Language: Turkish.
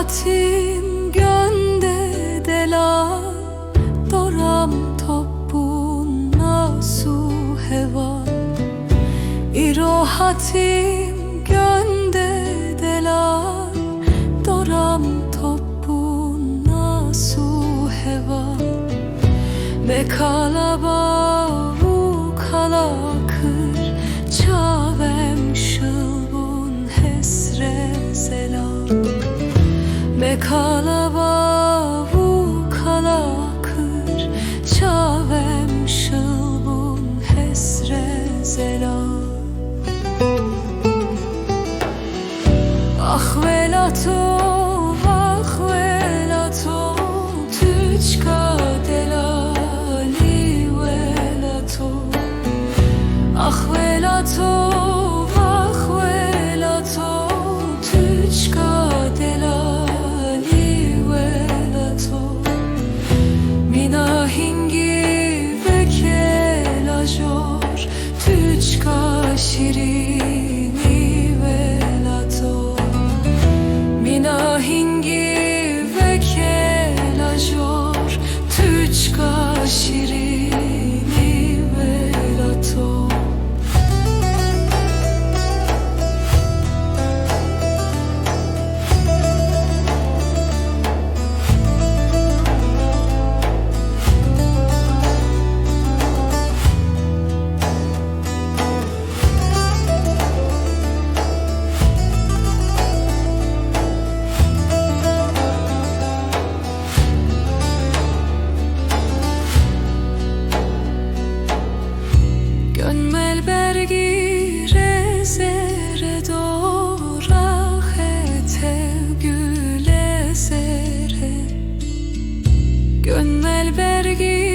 hatim gönde dela doram toppun nasu heva iro hatim gönde dela doram toppun nasu heva me kalaba u kalakır çavem şılbun hesre zela me kalaba u kalakır çavem şılbun hesre zela ah velato ah velato tüçka delali velato ah velato ah velato tüçka delali velato minahingi vekelajor tüçka şirini velato minahingi vekelajor tüçka şirini velato Gönmel bergi rezere dorahe güle zere Gönmel bergi